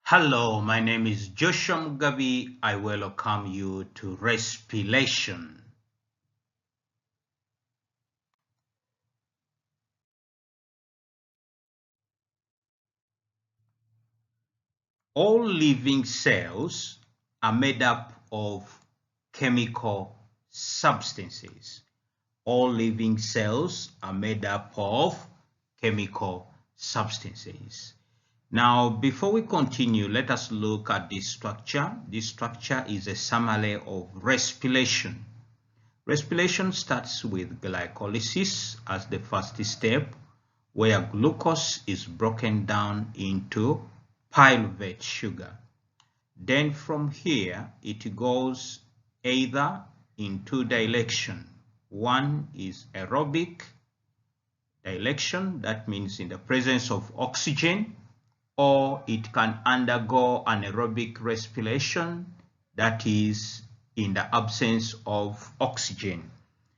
Hello, my name is Joshua Mugabe. I welcome you to Respiration. All living cells are made up of chemical substances. All living cells are made up of chemical substances. Now, before we continue, let us look at this structure. This structure is a summary of respiration. Respiration starts with glycolysis as the first step, where glucose is broken down into pyruvate sugar. Then from here, it goes either in two directions. One is aerobic dilation, that means in the presence of oxygen, or it can undergo anaerobic respiration, that is in the absence of oxygen.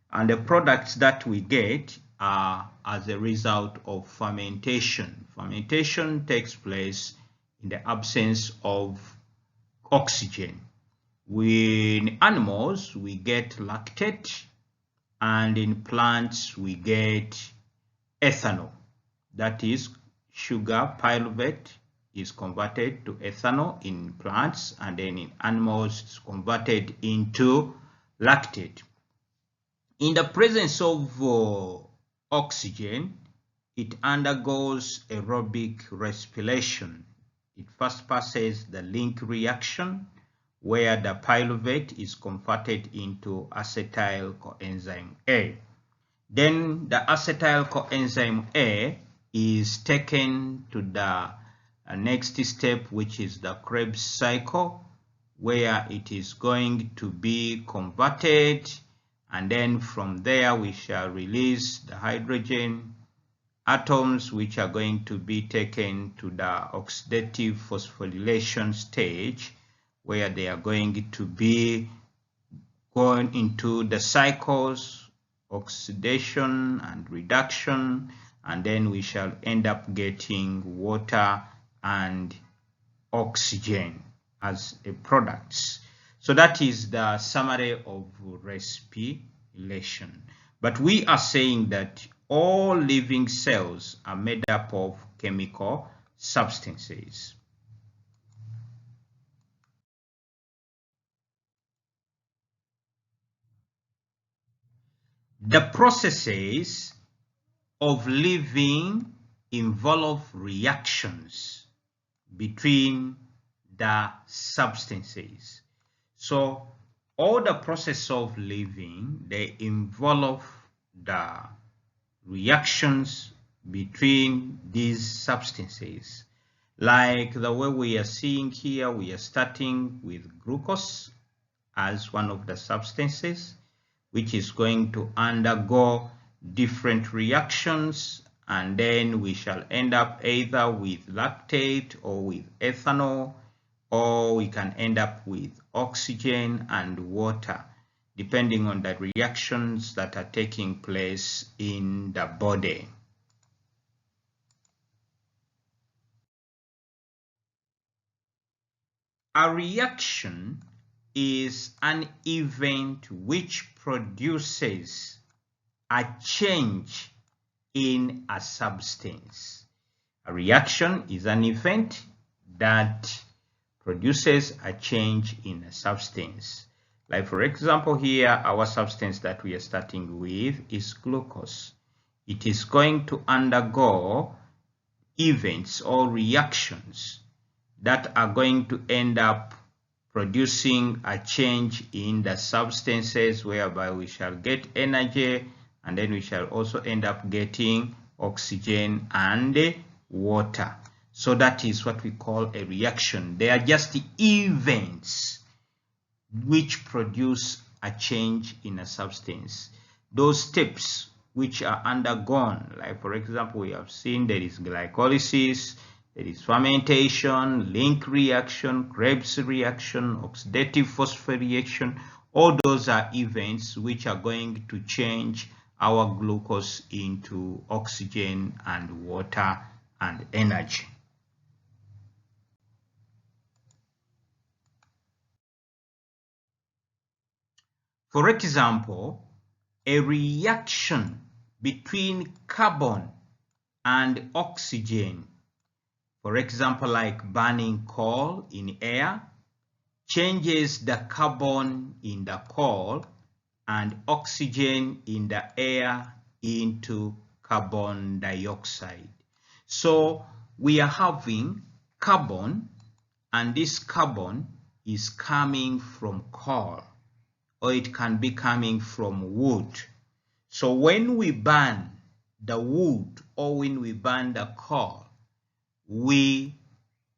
And the products that we get are as a result of fermentation. Fermentation takes place in the absence of oxygen. In animals, we get lactate, and in plants, we get ethanol. That is, sugar pyruvate is converted to ethanol in plants, and then in animals, it's converted into lactate. In the presence of oxygen, it undergoes aerobic respiration. It first passes the link reaction, where the pyruvate is converted into acetyl coenzyme A. Then the acetyl coenzyme A is taken to the next step, which is the Krebs cycle, where it is going to be converted, and then from there we shall release the hydrogen atoms, which are going to be taken to the oxidative phosphorylation stage, where they are going to be going into the cycles, oxidation and reduction, and then we shall end up getting water and oxygen as a products. So that is the summary of respiration. But we are saying that all living cells are made up of chemical substances. The processes of living involve reactions between the substances. So all the process of living, they involve the reactions between these substances. Like the way we are seeing here, we are starting with glucose as one of the substances, which is going to undergo different reactions, and then we shall end up either with lactate or with ethanol, or we can end up with oxygen and water, depending on the reactions that are taking place in the body. A reaction is an event which produces a change in a substance. A reaction is an event that produces a change in a substance. Like for example here, our substance that we are starting with is glucose. It is going to undergo events or reactions that are going to end up producing a change in the substances, whereby we shall get energy, and then we shall also end up getting oxygen and water. So that is what we call a reaction. They are just the events which produce a change in a substance. Those steps which are undergone, like for example, we have seen there is glycolysis, there is fermentation, link reaction, Krebs reaction, oxidative phosphorylation. All those are events which are going to change our glucose into oxygen and water and energy. For example, a reaction between carbon and oxygen, for example, like burning coal in air, changes the carbon in the coal and oxygen in the air into carbon dioxide. So we are having carbon, and this carbon is coming from coal, or it can be coming from wood. So when we burn the wood or when we burn the coal, we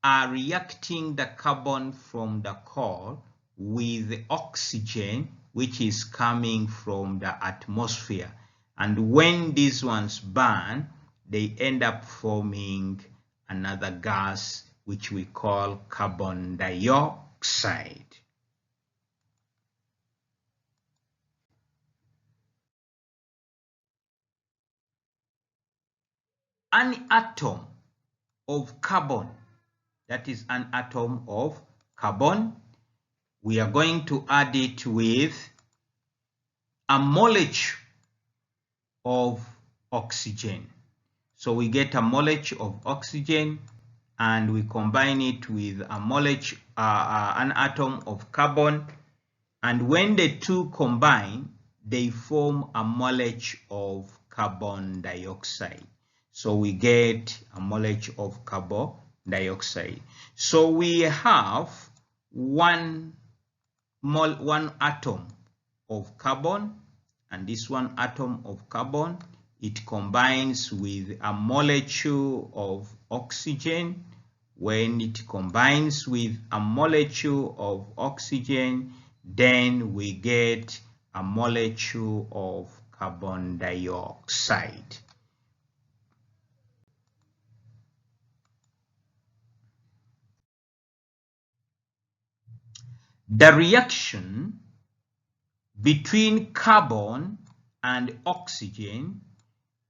are reacting the carbon from the coal with the oxygen which is coming from the atmosphere. And when these ones burn, they end up forming another gas which we call carbon dioxide. An atom of carbon, that is an atom of carbon, we are going to add it with a molecule of oxygen. So we get a molecule of oxygen and we combine it with a molecule, an atom of carbon, and when the two combine, they form a molecule of carbon dioxide. So we get a molecule of carbon dioxide. So we have one atom of carbon, and this one atom of carbon, it combines with a molecule of oxygen. When it combines with a molecule of oxygen, then we get a molecule of carbon dioxide. The reaction between carbon and oxygen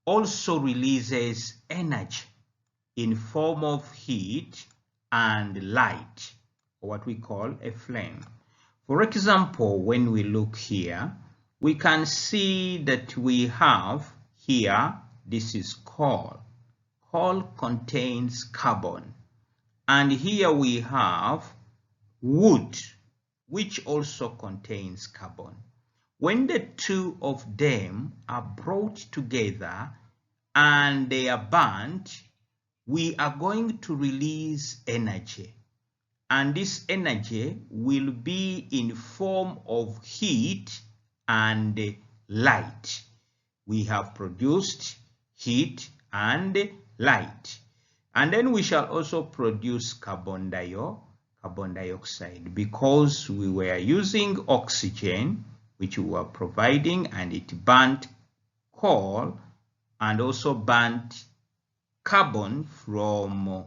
also releases energy in form of heat and light, or what we call a flame. For example, when we look here, we can see that we have here, this is coal. Coal contains carbon. And here we have wood, which also contains carbon. When the two of them are brought together and they are burnt, we are going to release energy. And this energy will be in form of heat and light. We have produced heat and light. And then we shall also produce carbon dioxide, because we were using oxygen, which we were providing, and it burnt coal and also burnt carbon from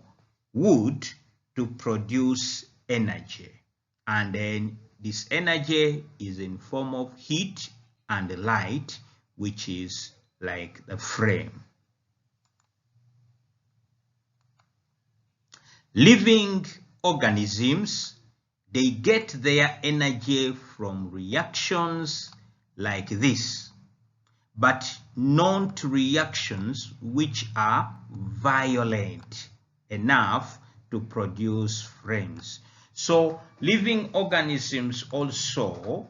wood to produce energy. And then this energy is in form of heat and light, which is like the flame. Living organisms, they get their energy from reactions like this, but not reactions which are violent enough to produce flames. So living organisms also,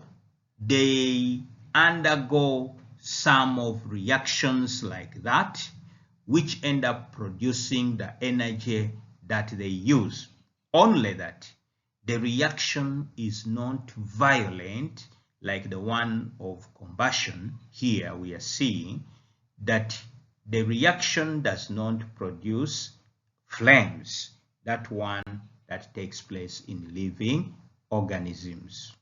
they undergo some of reactions like that, which end up producing the energy that they use. Only that the reaction is not violent like the one of combustion. Here we are seeing that the reaction does not produce flames. That one that takes place in living organisms.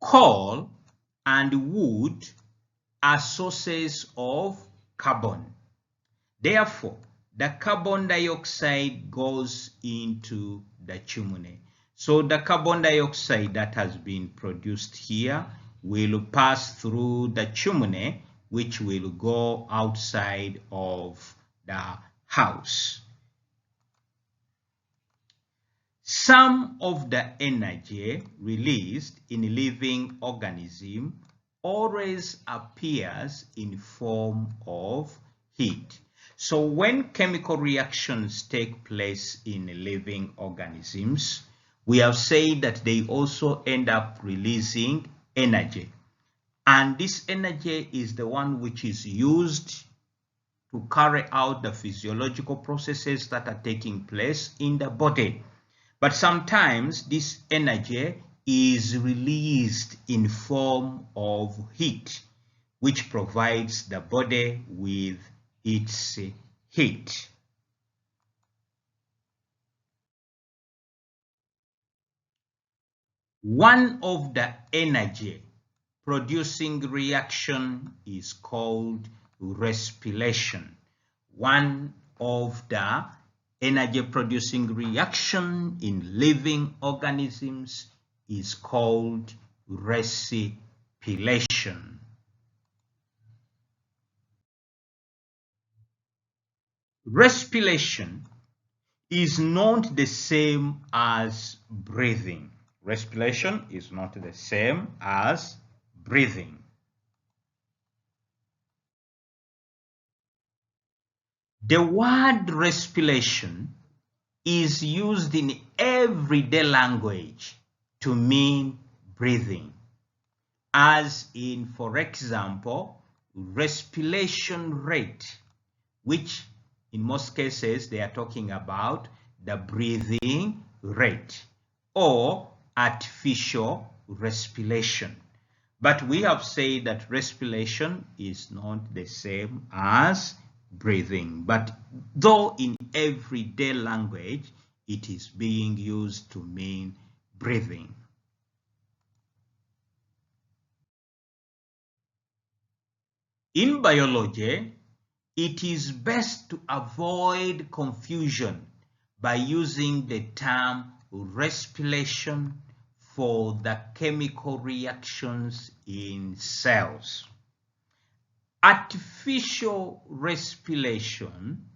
Coal and wood are sources of carbon. Therefore, the carbon dioxide goes into the chimney. So the carbon dioxide that has been produced here will pass through the chimney, which will go outside of the house. Some of the energy released in a living organism always appears in form of heat. So when chemical reactions take place in living organisms, we have said that they also end up releasing energy. And this energy is the one which is used to carry out the physiological processes that are taking place in the body. But sometimes this energy is released in form of heat, which provides the body with its heat. One of the energy producing reaction is called respiration. One of the energy producing reaction in living organisms is called respiration. Respiration is not the same as breathing. Respiration is not the same as breathing. The word respiration is used in everyday language to mean breathing, as in, for example, respiration rate, which in most cases they are talking about the breathing rate, or artificial respiration. But we have said that respiration is not the same as breathing, but though in everyday language it is being used to mean breathing. In biology, it is best to avoid confusion by using the term respiration for the chemical reactions in cells. Artificial respiration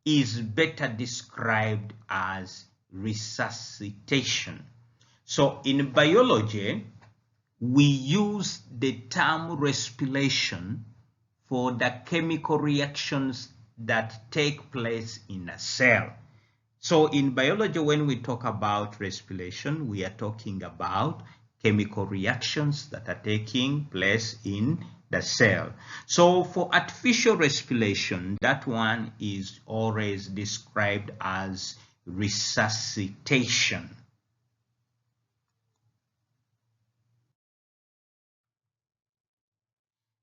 is better described as resuscitation. So in biology, we use the term respiration for the chemical reactions that take place in a cell. So in biology, when we talk about respiration, we are talking about chemical reactions that are taking place in the cell. So for artificial respiration, that one is always described as resuscitation.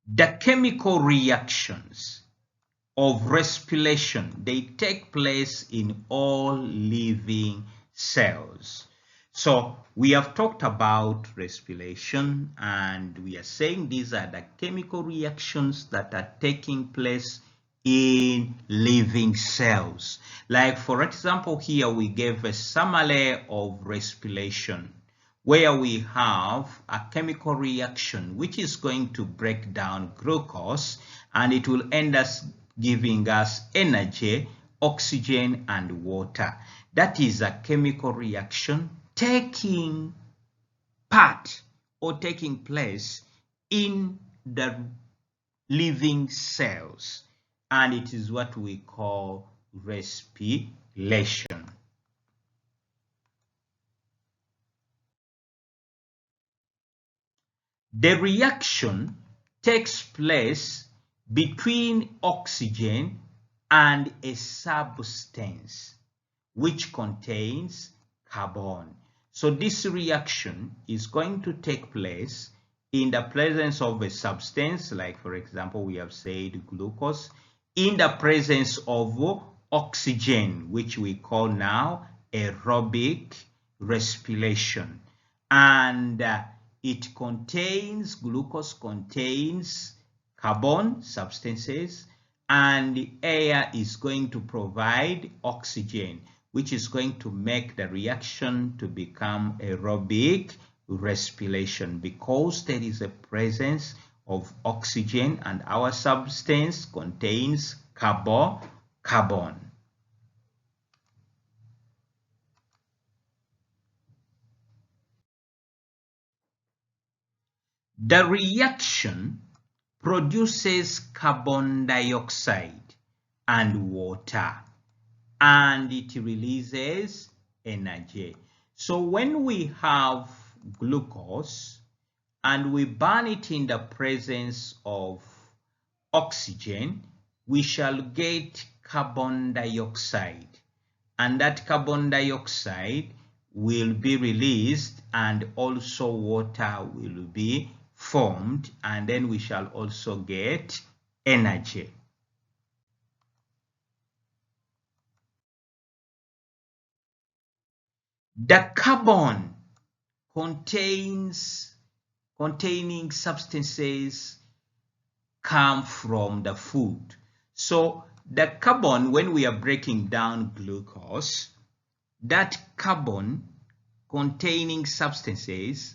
The chemical reactions of respiration, they take place in all living cells. So we have talked about respiration, and we are saying these are the chemical reactions that are taking place in living cells. Like for example, here we gave a summary of respiration, where we have a chemical reaction which is going to break down glucose, and it will end up giving us energy, oxygen, and water. That is a chemical reaction taking part or taking place in the living cells, and it is what we call respiration. The reaction takes place between oxygen and a substance which contains carbon. So this reaction is going to take place in the presence of a substance, like for example, we have said glucose, in the presence of oxygen, which we call now aerobic respiration. And it contains, glucose contains carbon substances, and the air is going to provide oxygen, which is going to make the reaction to become aerobic respiration, because there is a presence of oxygen and our substance contains carbon. The reaction produces carbon dioxide and water, and it releases energy. So when we have glucose and we burn it in the presence of oxygen, we shall get carbon dioxide, and that carbon dioxide will be released and also water will be formed, and then we shall also get energy. The carbon containing substances come from the food. So the carbon, when we are breaking down glucose, that carbon containing substances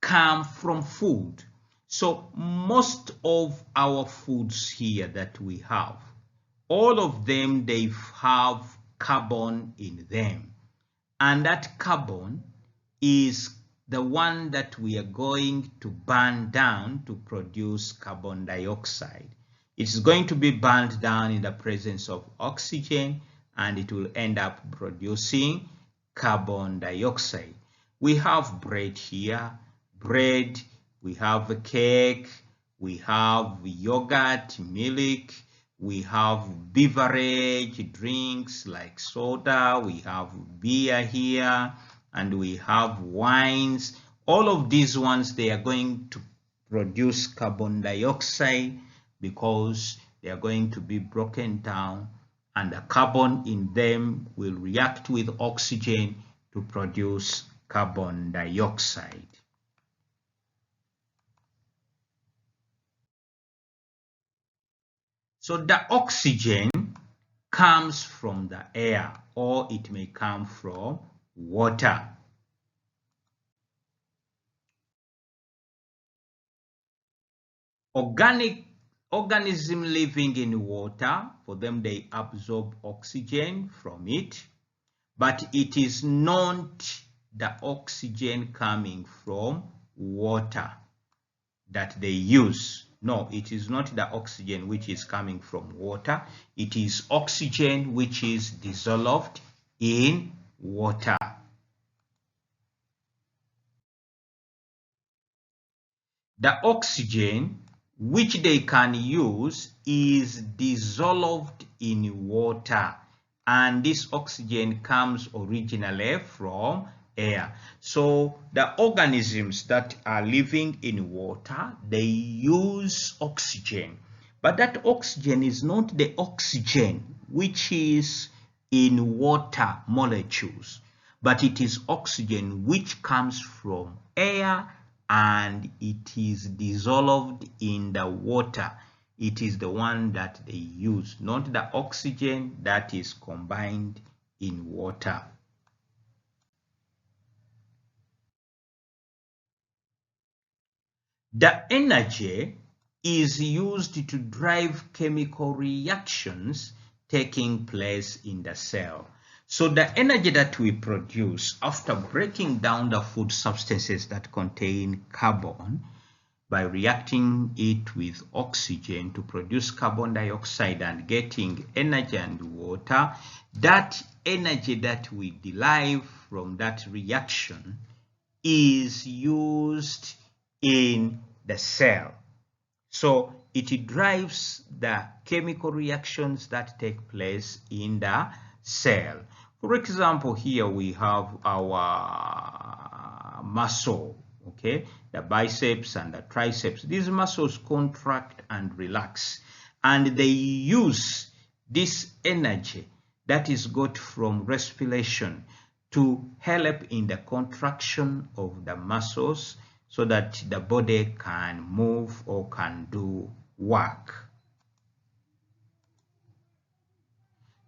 come from food. So most of our foods here that we have, all of them, they have carbon in them. And that carbon is the one that we are going to burn down to produce carbon dioxide. It's going to be burned down in the presence of oxygen, and it will end up producing carbon dioxide. We have bread here, we have a cake, we have yogurt, milk, we have beverage drinks like soda, we have beer here, and we have wines. All of these ones, they are going to produce carbon dioxide because they are going to be broken down, and the carbon in them will react with oxygen to produce carbon dioxide. So the oxygen comes from the air, or it may come from water. Organism living in water, for them, they absorb oxygen from it, but it is not the oxygen coming from water that they use. No, it is not the oxygen which is coming from water. It is oxygen which is dissolved in water. The oxygen which they can use is dissolved in water, and this oxygen comes originally from air. So the organisms that are living in water, they use oxygen, but that oxygen is not the oxygen which is in water molecules, but it is oxygen which comes from air, and it is dissolved in the water. It is the one that they use, not the oxygen that is combined in water. The energy is used to drive chemical reactions taking place in the cell. So the energy that we produce after breaking down the food substances that contain carbon by reacting it with oxygen to produce carbon dioxide and getting energy and water, that energy that we derive from that reaction is used in the cell. So it drives the chemical reactions that take place in the cell. For example, here we have our muscle, okay, the biceps and the triceps. These muscles contract and relax, and they use this energy that is got from respiration to help in the contraction of the muscles so that the body can move or can do work.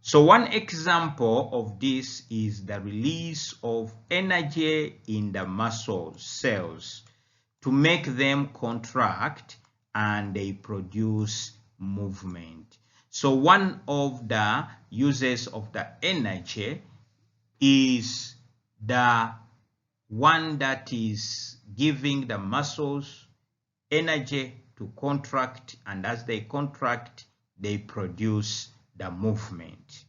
So one example of this is the release of energy in the muscle cells to make them contract and they produce movement. So one of the uses of the energy is the one that is giving the muscles energy to contract, and as they contract, they produce the movement.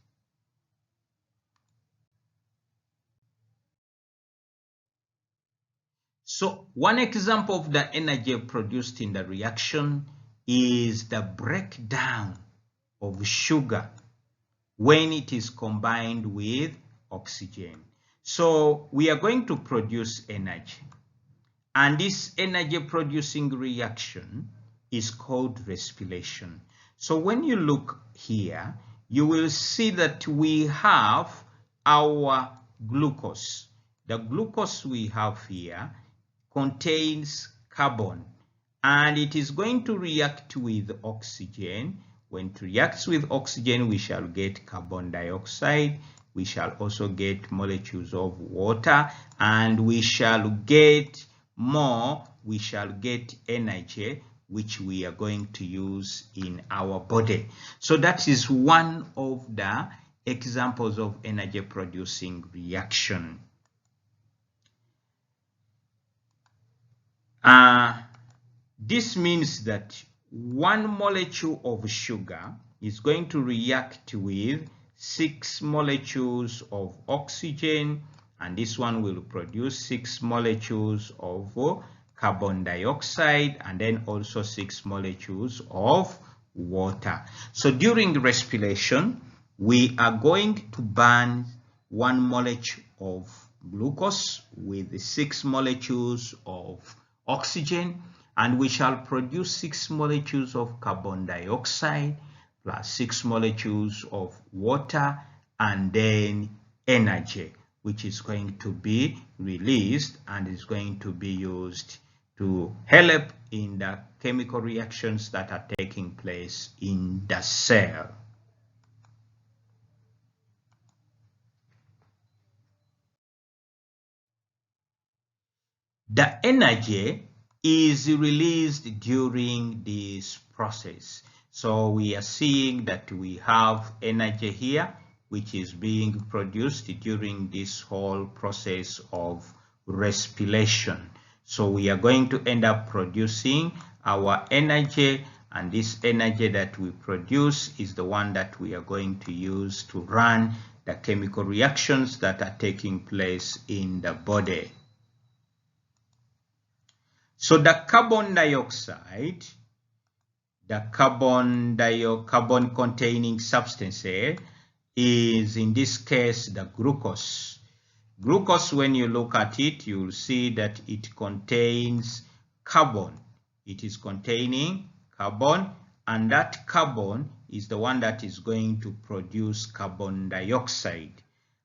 So one example of the energy produced in the reaction is the breakdown of sugar when it is combined with oxygen. So we are going to produce energy, and this energy producing reaction is called respiration. So when you look here, you will see that we have our glucose. The glucose we have here contains carbon, and it is going to react with oxygen. When it reacts with oxygen, we shall get carbon dioxide. We shall also get molecules of water, and we shall get energy, which we are going to use in our body. So that is one of the examples of energy producing reaction. This means that one molecule of sugar is going to react with 6 molecules of oxygen, and this one will produce 6 molecules of carbon dioxide, and then also 6 molecules of water. So during respiration, we are going to burn 1 molecule of glucose with 6 molecules of oxygen, and we shall produce 6 molecules of carbon dioxide plus 6 molecules of water, and then energy, which is going to be released and is going to be used to help in the chemical reactions that are taking place in the cell. The energy is released during this process. So we are seeing that we have energy here, which is being produced during this whole process of respiration. So we are going to end up producing our energy, and this energy that we produce is the one that we are going to use to run the chemical reactions that are taking place in the body. So the carbon dioxide, the carbon containing substance is in this case the glucose. Glucose, when you look at it, you will see that it contains carbon. It is containing carbon, and that carbon is the one that is going to produce carbon dioxide.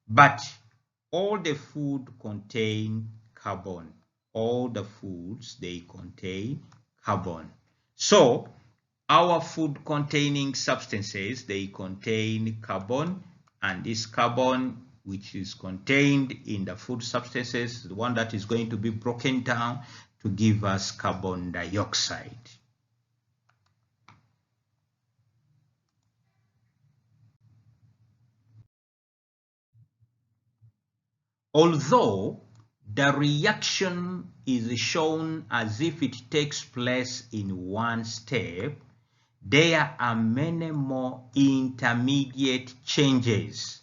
But all the food contain carbon. All the foods, they contain carbon. So our food containing substances, they contain carbon, and this carbon which is contained in the food substances, the one that is going to be broken down to give us carbon dioxide. Although the reaction is shown as if it takes place in one step, there are many more intermediate changes,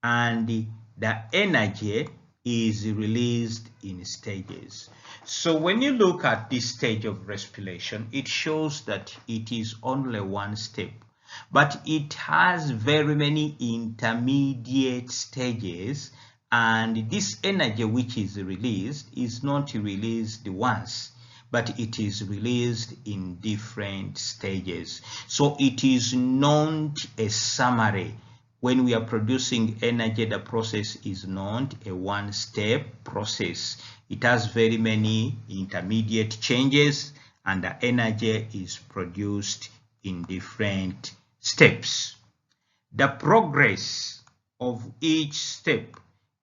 and the energy is released in stages. So when you look at this stage of respiration, it shows that it is only one step, but it has very many intermediate stages, and this energy which is released is not released once, but it is released in different stages. So it is not a summary. When we are producing energy, the process is not a one-step process. It has very many intermediate changes, and the energy is produced in different steps. The progress of each step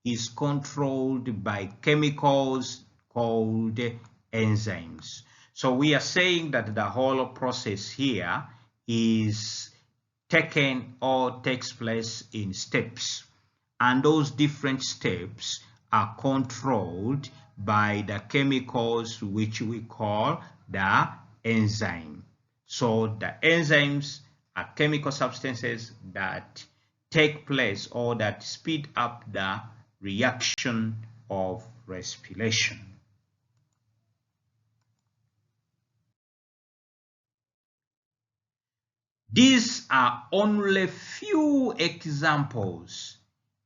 is controlled by chemicals called enzymes. So we are saying that the whole process here is taken or takes place in steps, and those different steps are controlled by the chemicals which we call the enzyme. So the enzymes are chemical substances that take place or that speed up the reaction of respiration. These are only few examples.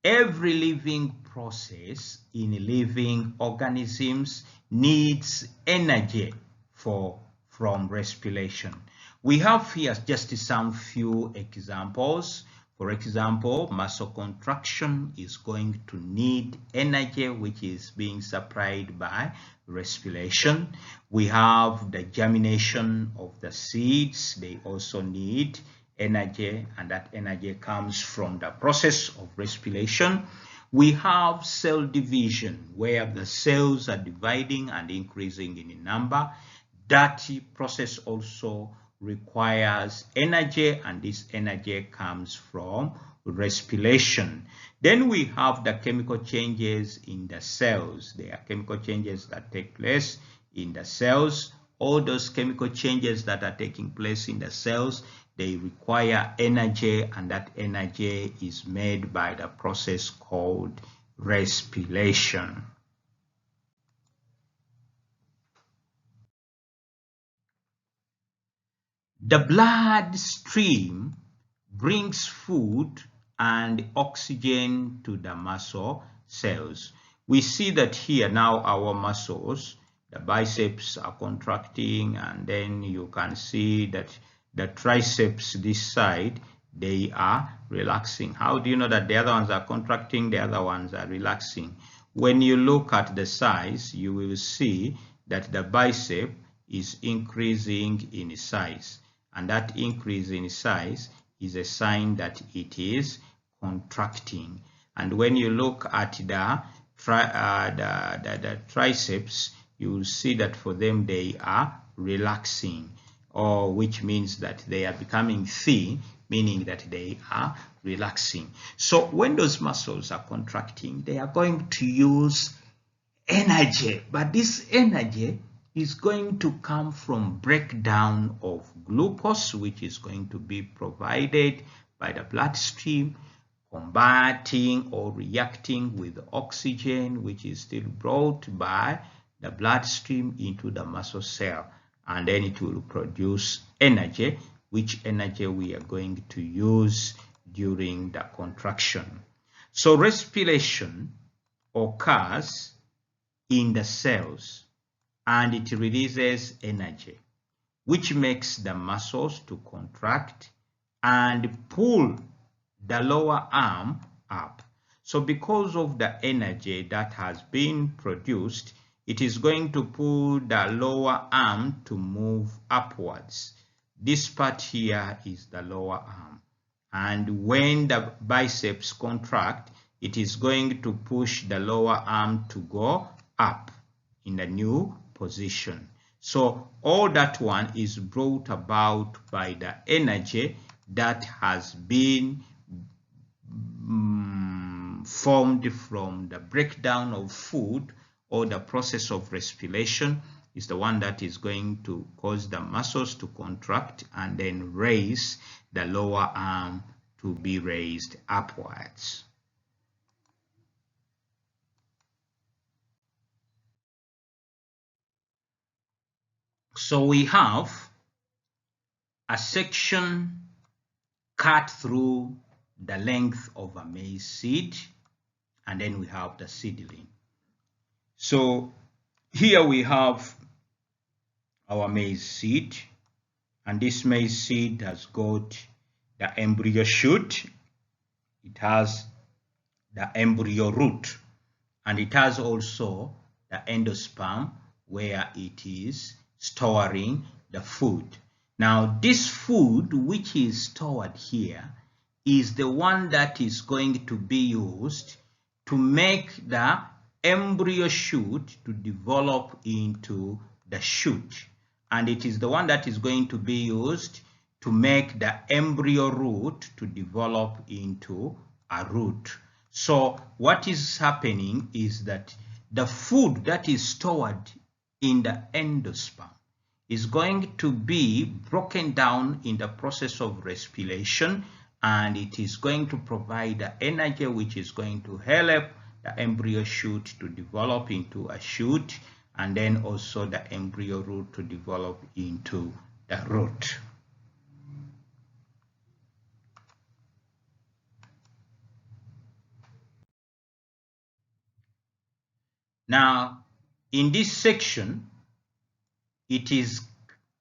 Every living process in living organisms needs energy from respiration. We have here just some few examples. For example, muscle contraction is going to need energy, which is being supplied by respiration. We have the germination of the seeds. They also need energy, and that energy comes from the process of respiration. We have cell division, where the cells are dividing and increasing in number. That process also requires energy, and this energy comes from respiration. Then we have the chemical changes in the cells. There are chemical changes that take place in the cells. All those chemical changes that are taking place in the cells, they require energy, and that energy is made by the process called respiration. The blood stream brings food and oxygen to the muscle cells. We see that here now our muscles, the biceps are contracting, and then you can see that the triceps this side, they are relaxing. How do you know that the other ones are contracting, the other ones are relaxing? When you look at the size, you will see that the bicep is increasing in size, and that increase in size is a sign that it is contracting. And when you look at the triceps, you will see that for them they are relaxing, or which means that they are becoming thin, meaning that they are relaxing. So when those muscles are contracting, they are going to use energy, but this energy is going to come from breakdown of glucose, which is going to be provided by the bloodstream, combating or reacting with oxygen, which is still brought by the bloodstream into the muscle cell, and then it will produce energy, which energy we are going to use during the contraction. So respiration occurs in the cells, and it releases energy, which makes the muscles to contract and pull the lower arm up. So because of the energy that has been produced, it is going to pull the lower arm to move upwards. This part here is the lower arm, and when the biceps contract, it is going to push the lower arm to go up in a new position. So all that one is brought about by the energy that has been formed from the breakdown of food, or the process of respiration is the one that is going to cause the muscles to contract and then raise the lower arm to be raised upwards. So we have a section cut through the length of a maize seed, and then we have the seedling. So here we have our maize seed, and this maize seed has got the embryo shoot, it has the embryo root, and it has also the endosperm where it is storing the food. Now this food which is stored here is the one that is going to be used to make the embryo shoot to develop into the shoot, and it is the one that is going to be used to make the embryo root to develop into a root. So what is happening is that the food that is stored in the endosperm is going to be broken down in the process of respiration, and it is going to provide the energy which is going to help the embryo shoot to develop into a shoot, and then also the embryo root to develop into the root. Now, in this section, it is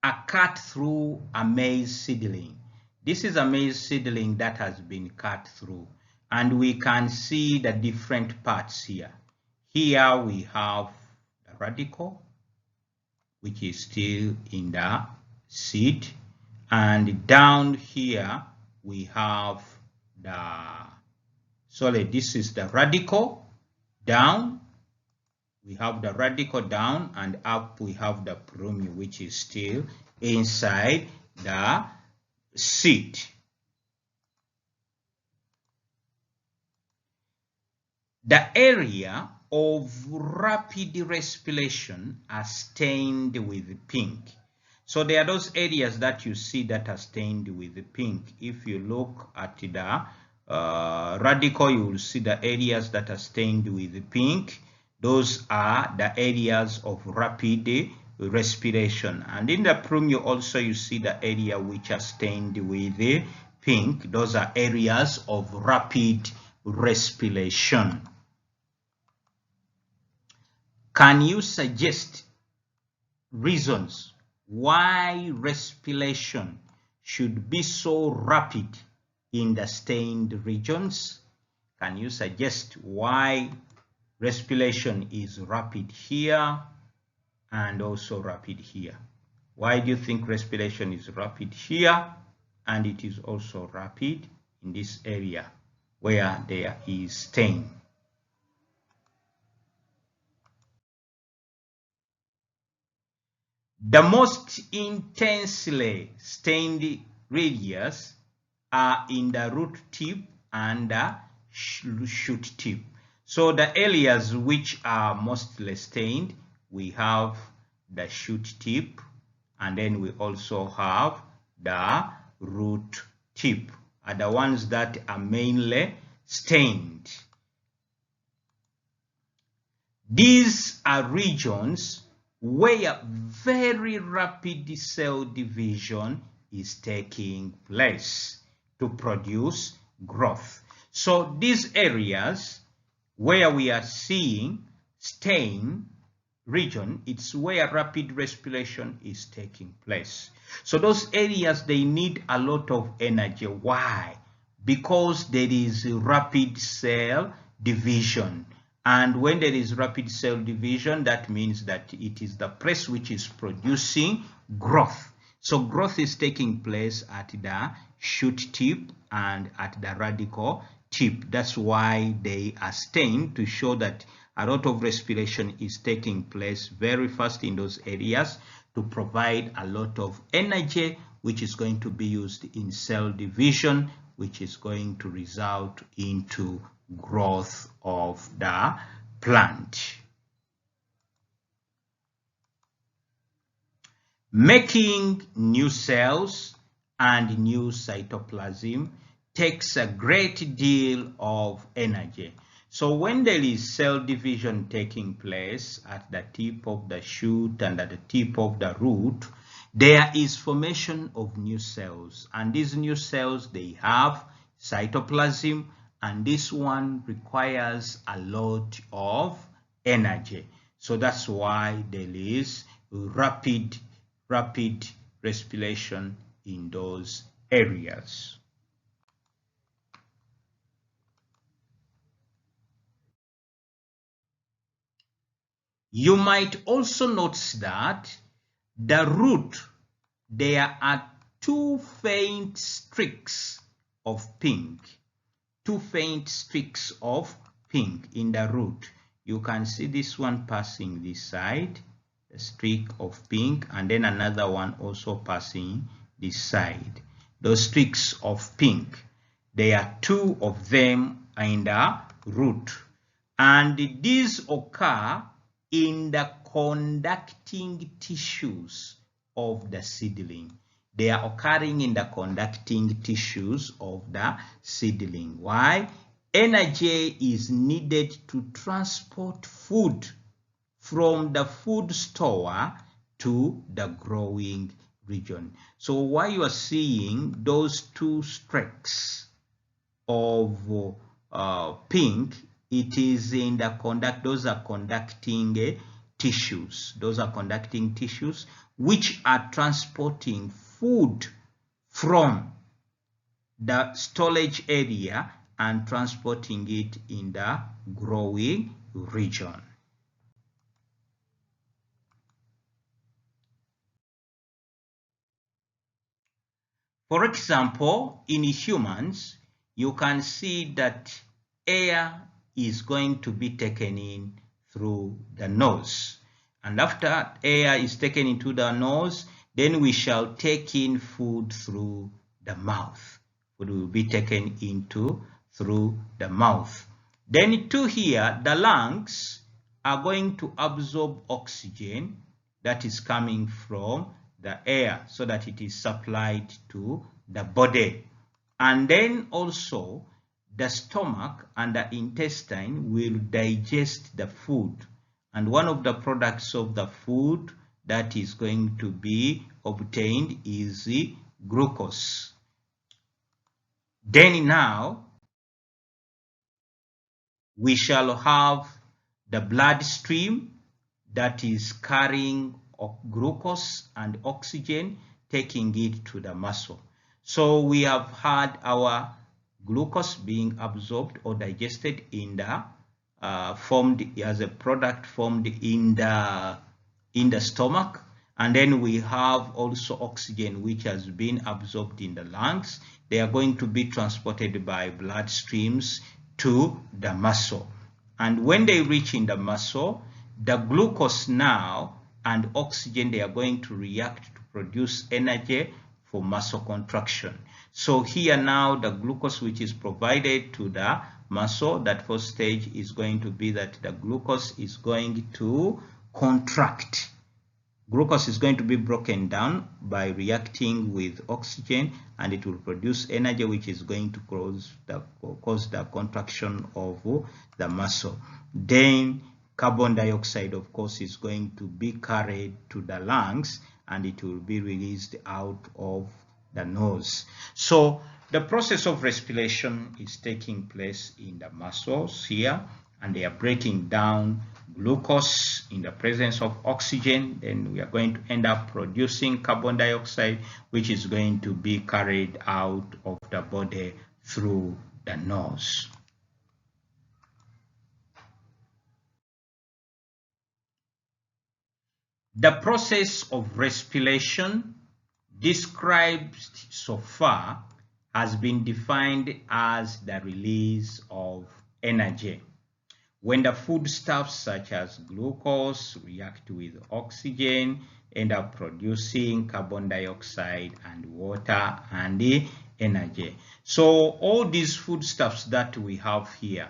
a cut through a maize seedling. This is a maize seedling that has been cut through, and we can see the different parts here. Here we have the radicle, which is still in the seed, and down here we have this is the radicle down. We have the radicle down, and up we have the plumule, which is still inside the seed. The area of rapid respiration are stained with pink. So there are those areas that you see that are stained with pink. If you look at the radicle, you will see the areas that are stained with pink. Those are the areas of rapid respiration. And in the plumule also you see the area which are stained with pink. Those are areas of rapid respiration. Can you suggest reasons why respiration should be so rapid in the stained regions? Can you suggest why respiration is rapid here and also rapid here? Why do you think respiration is rapid here and it is also rapid in this area where there is stain? The most intensely stained areas are in the root tip and the shoot tip. So the areas which are mostly stained, we have the shoot tip, and then we also have the root tip, are the ones that are mainly stained. These are regions where very rapid cell division is taking place to produce growth. So these areas where we are seeing stain region, it's where rapid respiration is taking place. So those areas, they need a lot of energy. Why? Because there is rapid cell division. And when there is rapid cell division, that means that it is the place which is producing growth. So growth is taking place at the shoot tip and at the radicle tip. That's why they are stained, to show that a lot of respiration is taking place very fast in those areas to provide a lot of energy, which is going to be used in cell division, which is going to result into growth of the plant. Making new cells and new cytoplasm takes a great deal of energy. So when there is cell division taking place at the tip of the shoot and at the tip of the root, there is formation of new cells, and these new cells, they have cytoplasm, and this one requires a lot of energy. So that's why there is rapid respiration in those areas. You might also notice that the root, there are two faint streaks of pink. Two faint streaks of pink in the root. You can see this one passing this side, a streak of pink, and then another one also passing this side. Those streaks of pink, there are two of them in the root. And these occur in the conducting tissues of the seedling. They are occurring in the conducting tissues of the seedling. Why? Energy is needed to transport food from the food store to the growing region. So while you are seeing those two streaks of pink, it is in the those are conducting tissues. Those are conducting tissues which are transporting food from the storage area and transporting it in the growing region. For example, in humans, you can see that air is going to be taken in through the nose. And after air is taken into the nose, then we shall take in food through the mouth. Food will be taken into through the mouth. Then to here, the lungs are going to absorb oxygen that is coming from the air so that it is supplied to the body. And then also the stomach and the intestine will digest the food. And one of the products of the food that is going to be obtained is the glucose. Then now we shall have the bloodstream that is carrying glucose and oxygen, taking it to the muscle. So we have had our glucose being absorbed or digested in the formed as a product formed in the stomach, and then we have also oxygen which has been absorbed in the lungs. They are going to be transported by blood streams to the muscle, and when they reach in the muscle, the glucose now and oxygen, they are going to react to produce energy for muscle contraction. So here now the glucose which is provided to the muscle, that first stage is going to be that the glucose is going to contract. Glucose is going to be broken down by reacting with oxygen, and it will produce energy which is going to cause the contraction of the muscle. Then carbon dioxide, of course, is going to be carried to the lungs and it will be released out of the nose. So the process of respiration is taking place in the muscles here, and they are breaking down glucose in the presence of oxygen. Then we are going to end up producing carbon dioxide, which is going to be carried out of the body through the nose. The process of respiration described so far has been defined as the release of energy. When the foodstuffs such as glucose react with oxygen, end up producing carbon dioxide and water and the energy. So all these foodstuffs that we have here,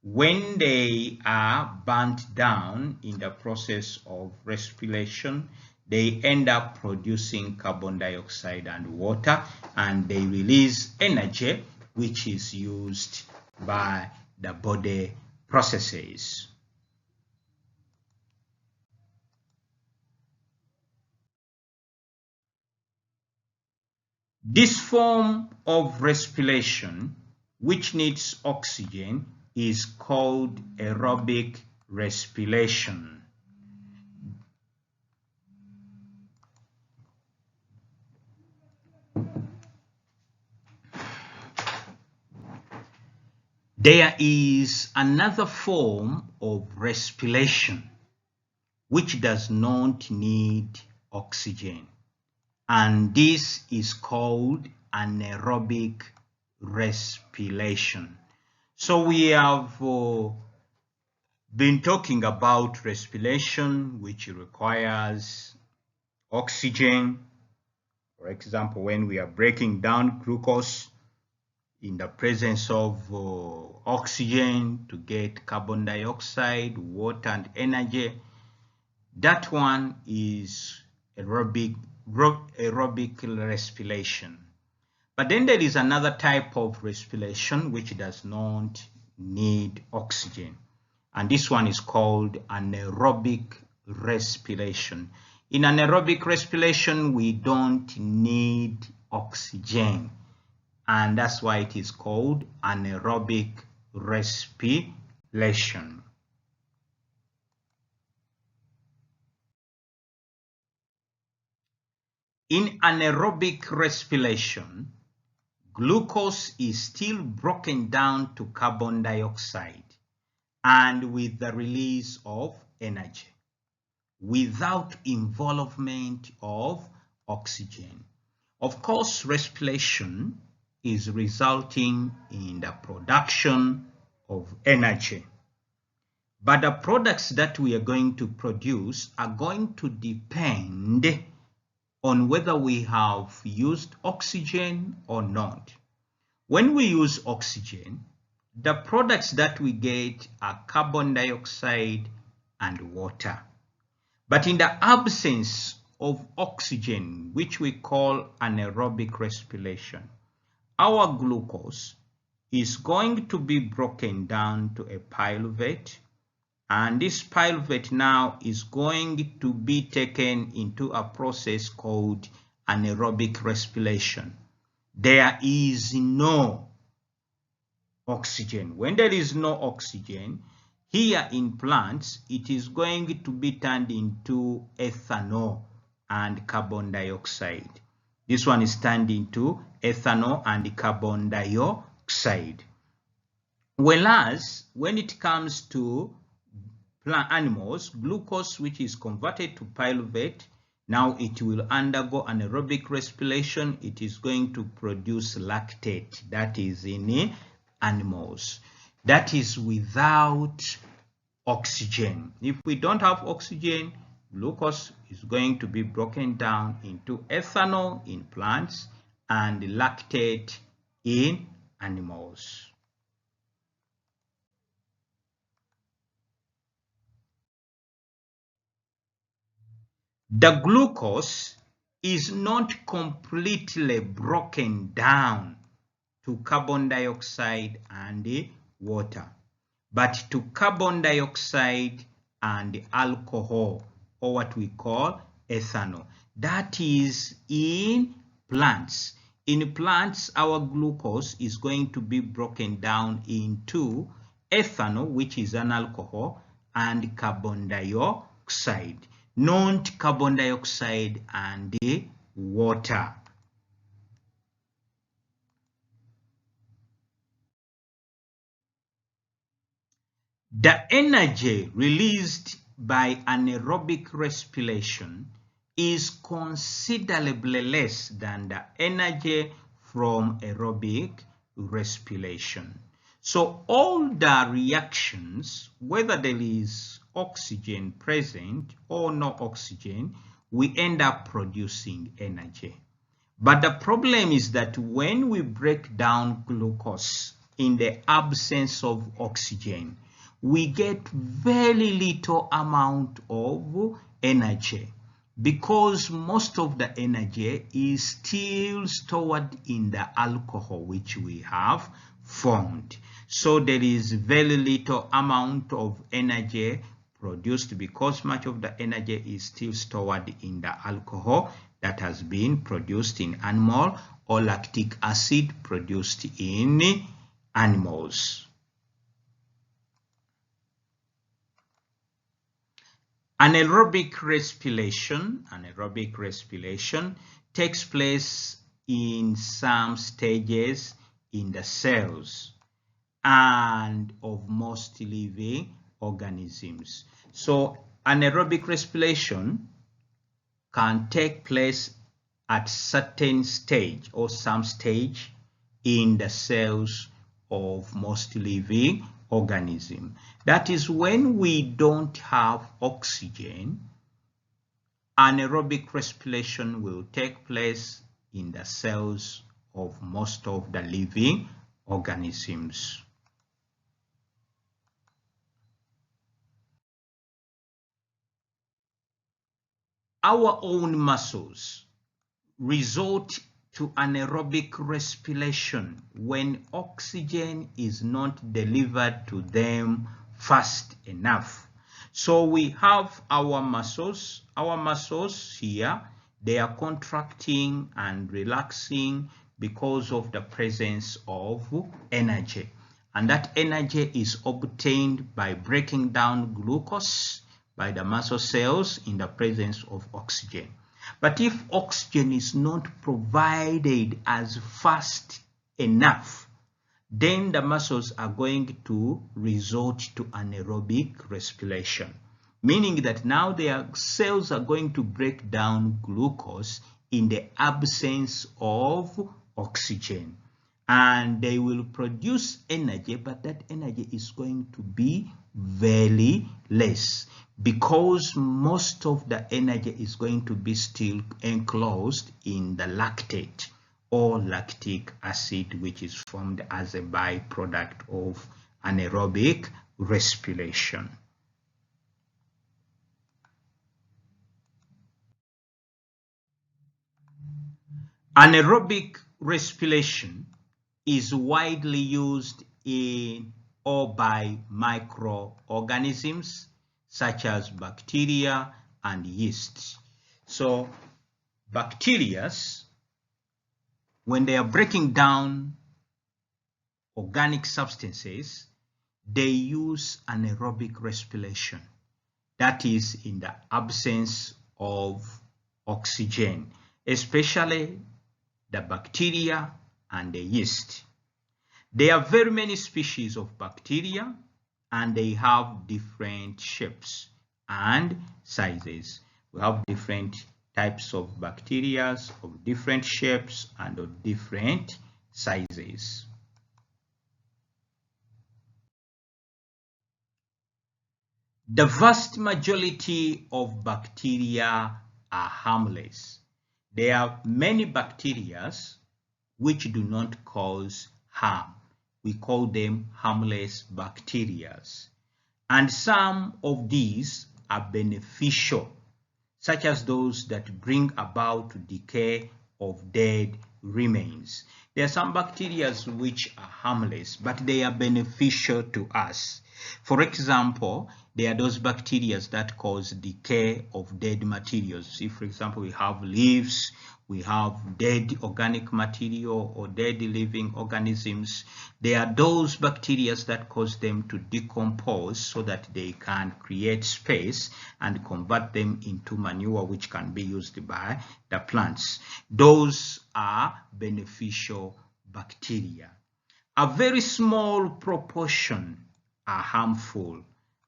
when they are burnt down in the process of respiration, they end up producing carbon dioxide and water, and they release energy which is used by the body processes. This form of respiration, which needs oxygen, is called aerobic respiration. There is another form of respiration which does not need oxygen, and this is called anaerobic respiration. So we have been talking about respiration which requires oxygen. For example, when we are breaking down glucose in the presence of oxygen to get carbon dioxide, water, and energy. That one is aerobic respiration. But then there is another type of respiration which does not need oxygen. And this one is called anaerobic respiration. In anaerobic respiration, we don't need oxygen. And that's why it is called anaerobic respiration. In anaerobic respiration, glucose is still broken down to carbon dioxide and with the release of energy without involvement of oxygen. Of course, respiration is resulting in the production of energy. But the products that we are going to produce are going to depend on whether we have used oxygen or not. When we use oxygen, the products that we get are carbon dioxide and water. But in the absence of oxygen, which we call anaerobic respiration, our glucose is going to be broken down to a pyruvate, and this pyruvate now is going to be taken into a process called anaerobic respiration. There is no oxygen. When there is no oxygen, here in plants, it is going to be turned into ethanol and carbon dioxide. This one is turned into ethanol and carbon dioxide. Whereas, when it comes to plant animals, glucose, which is converted to pyruvate, now it will undergo anaerobic respiration. It is going to produce lactate, that is in animals. That is without oxygen. If we don't have oxygen, glucose is going to be broken down into ethanol in plants and lactate in animals. The glucose is not completely broken down to carbon dioxide and water, but to carbon dioxide and alcohol, or what we call ethanol. That is in plants. In plants, our glucose is going to be broken down into ethanol, which is an alcohol, and carbon dioxide, not carbon dioxide and water. The energy released by anaerobic respiration is considerably less than the energy from aerobic respiration. So all the reactions, whether there is oxygen present or no oxygen, we end up producing energy. But the problem is that when we break down glucose in the absence of oxygen, we get very little amount of energy because most of the energy is still stored in the alcohol which we have formed. So there is very little amount of energy produced because much of the energy is still stored in the alcohol that has been produced in animal or lactic acid produced in animals. Anaerobic respiration takes place in some stages in the cells and of most living organisms. So anaerobic respiration can take place at certain stage or some stage in the cells of most living organism. That is when we don't have oxygen, anaerobic respiration will take place in the cells of most of the living organisms. Our own muscles resort to anaerobic respiration when oxygen is not delivered to them fast enough. So we have our muscles here, they are contracting and relaxing because of the presence of energy. And that energy is obtained by breaking down glucose by the muscle cells in the presence of oxygen. But if oxygen is not provided as fast enough, then the muscles are going to resort to anaerobic respiration, meaning that now their cells are going to break down glucose in the absence of oxygen. And they will produce energy, but that energy is going to be very less because most of the energy is going to be still enclosed in the lactate or lactic acid, which is formed as a byproduct of anaerobic respiration. Anaerobic respiration is widely used in or by microorganisms such as bacteria and yeast. So bacteria, when they are breaking down organic substances, they use anaerobic respiration. That is in the absence of oxygen, especially the bacteria and the yeast. There are very many species of bacteria and they have different shapes and sizes. We have different types of bacteria of different shapes and of different sizes. The vast majority of bacteria are harmless. There are many bacteria which do not cause harm. We call them harmless bacteria. And some of these are beneficial, such as those that bring about decay of dead remains. There are some bacteria which are harmless, but they are beneficial to us. For example, there are those bacteria that cause decay of dead materials. If, for example, we have leaves, we have dead organic material or dead living organisms. There are those bacteria that cause them to decompose so that they can create space and convert them into manure which can be used by the plants. Those are beneficial bacteria. A very small proportion are harmful,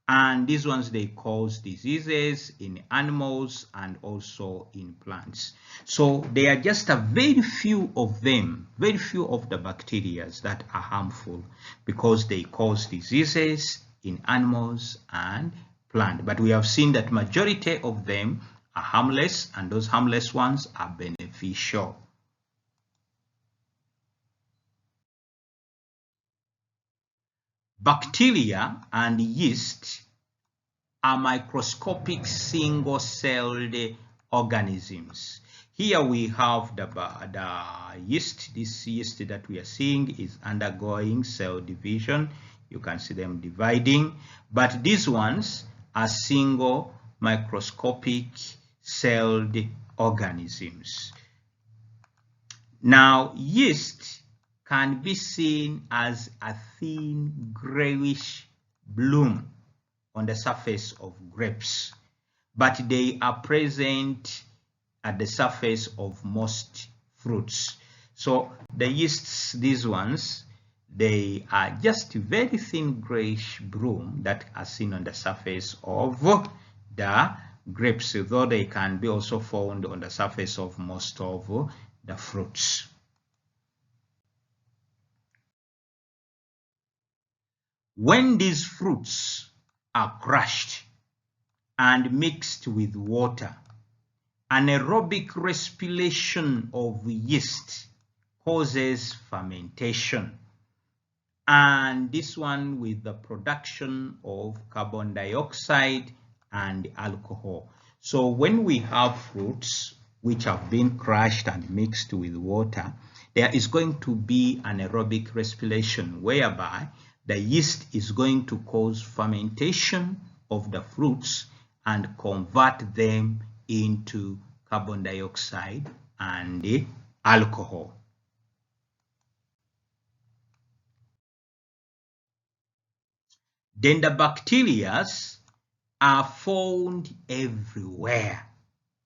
and these ones, they cause diseases in animals and also in plants. So there are just a very few of them, very few of the bacteria that are harmful because they cause diseases in animals and plants. But we have seen that majority of them are harmless, and those harmless ones are beneficial. Bacteria and yeast are microscopic single-celled organisms. Here we have the yeast. This yeast that we are seeing is undergoing cell division. You can see them dividing, but these ones are single microscopic celled organisms. Now, yeast can be seen as a thin grayish bloom on the surface of grapes, but they are present at the surface of most fruits. So the yeasts, these ones, they are just very thin grayish bloom that are seen on the surface of the grapes, though they can be also found on the surface of most of the fruits. When these fruits are crushed and mixed with water, anaerobic respiration of yeast causes fermentation. and this one with the production of carbon dioxide and alcohol. So when we have fruits which have been crushed and mixed with water, there is going to be an aerobic respiration whereby the yeast is going to cause fermentation of the fruits and convert them into carbon dioxide and alcohol. Then the bacteria are found everywhere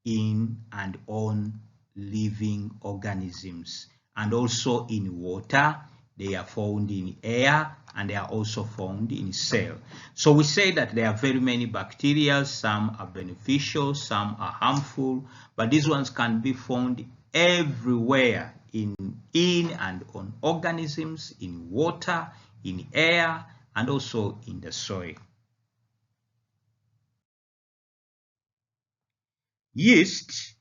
in and on living organisms, and also in water. They are found in air, and they are also found in cell. So we say that there are very many bacteria. Some are beneficial, some are harmful, but these ones can be found everywhere in and on organisms, in water, in air, and also in the soil. Yeast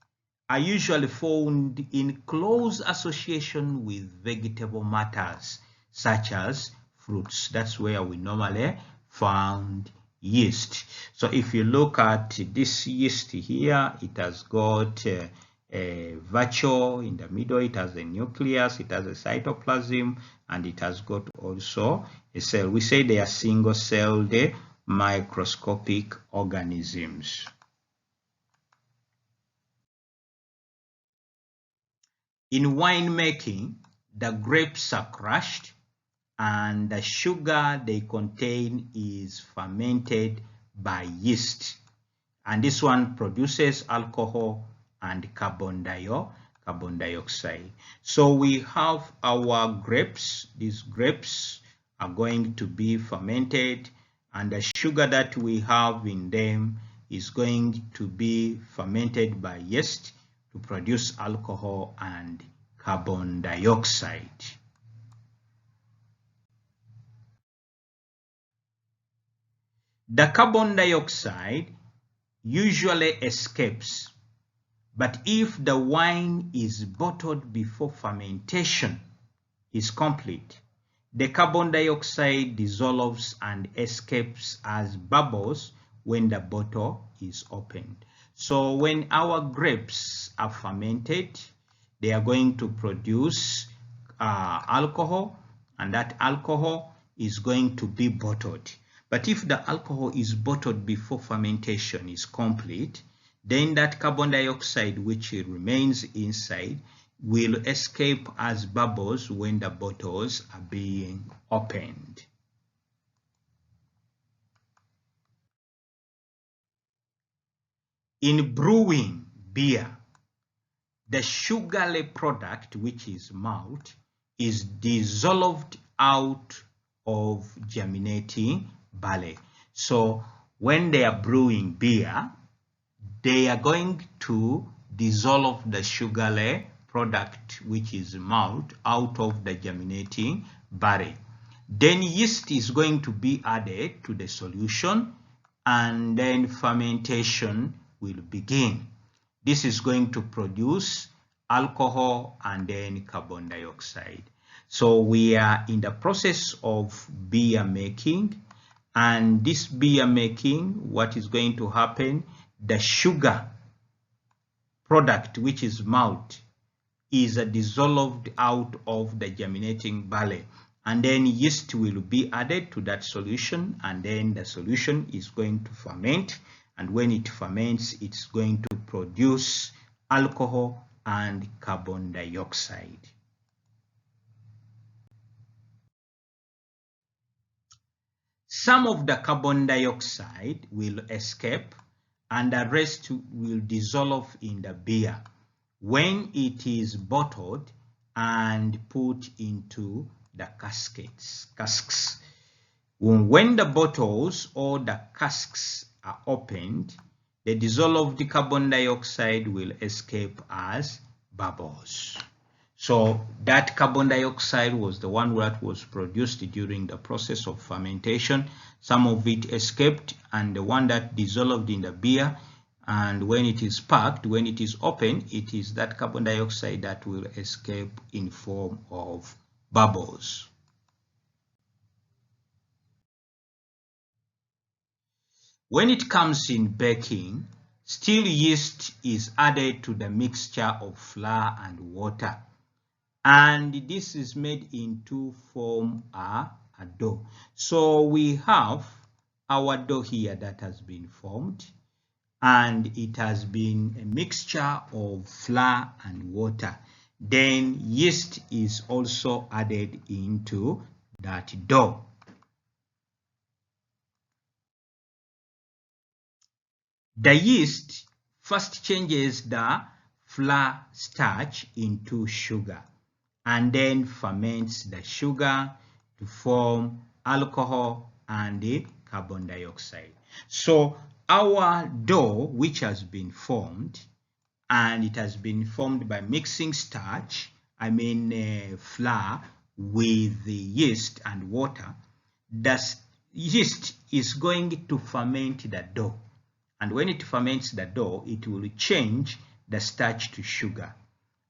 are usually found in close association with vegetable matters such as fruits. That's where we normally found yeast. So if you look at this yeast here, it has got a vacuole in the middle, it has a nucleus, it has a cytoplasm, and it has got also a cell. We say they are single-celled microscopic organisms. In winemaking, the grapes are crushed and the sugar they contain is fermented by yeast. And this one produces alcohol and carbon dioxide. So we have our grapes. These grapes are going to be fermented, and the sugar that we have in them is going to be fermented by yeast to produce alcohol and carbon dioxide. The carbon dioxide usually escapes, but if the wine is bottled before fermentation is complete, the carbon dioxide dissolves and escapes as bubbles when the bottle is opened. So when our grapes are fermented, they are going to produce alcohol, and that alcohol is going to be bottled. But if the alcohol is bottled before fermentation is complete, then that carbon dioxide which remains inside will escape as bubbles when the bottles are being opened. In brewing beer, the sugary product, which is malt, is dissolved out of germinating barley. So when they are brewing beer, they are going to dissolve the sugary product, which is malt, out of the germinating barley. Then yeast is going to be added to the solution, and then fermentation will begin. This is going to produce alcohol and then carbon dioxide. So we are in the process of beer making, and this beer making, what is going to happen? The sugar product, which is malt, is dissolved out of the germinating barley, and then yeast will be added to that solution, and then the solution is going to ferment, and when it ferments, it's going to produce alcohol and carbon dioxide. Some of the carbon dioxide will escape, and the rest will dissolve in the beer when it is bottled and put into the casks. When the bottles or the casks are opened, the dissolved carbon dioxide will escape as bubbles. So that carbon dioxide was the one that was produced during the process of fermentation. Some of it escaped, and the one that dissolved in the beer, and when it is packed, when it is open, it is that carbon dioxide that will escape in form of bubbles. When it comes in baking, still yeast is added to the mixture of flour and water. And this is made into form a dough. So we have our dough here that has been formed, and it has been a mixture of flour and water. Then yeast is also added into that dough. The yeast first changes the flour starch into sugar and then ferments the sugar to form alcohol and the carbon dioxide. So our dough, which has been formed, and it has been formed by mixing starch, flour, with the yeast and water. The yeast is going to ferment the dough, and when it ferments the dough, it will change the starch to sugar.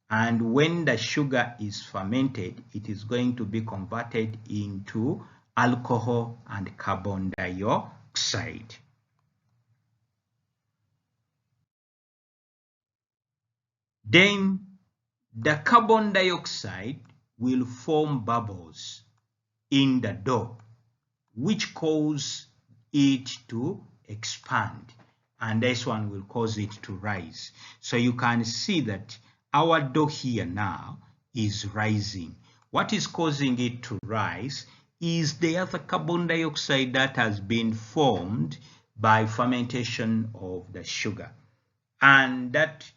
And when the sugar is fermented, it is going to be converted into alcohol and carbon dioxide. Then the carbon dioxide will form bubbles in the dough, which cause it to expand, and this one will cause it to rise. So you can see that our dough here now is rising. What is causing it to rise is the other carbon dioxide that has been formed by fermentation of the sugar. And that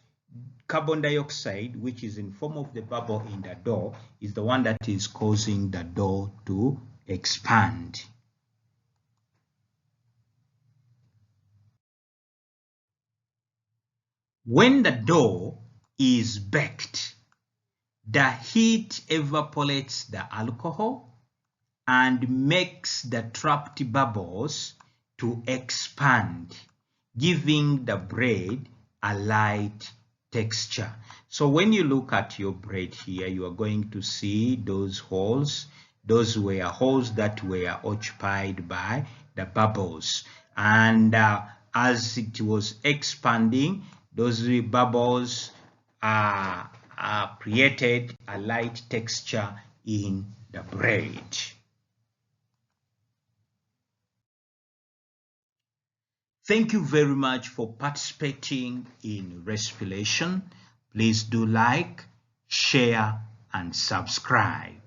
carbon dioxide, which is in form of the bubble in the dough, is the one that is causing the dough to expand. When the dough is baked, the heat evaporates the alcohol and makes the trapped bubbles to expand, giving the bread a light texture. So when you look at your bread here, you are going to see those holes. Those were holes that were occupied by the bubbles. And as it was expanding, those bubbles created a light texture in the bread. Thank you very much for participating in Respiration. Please do like, share, and subscribe.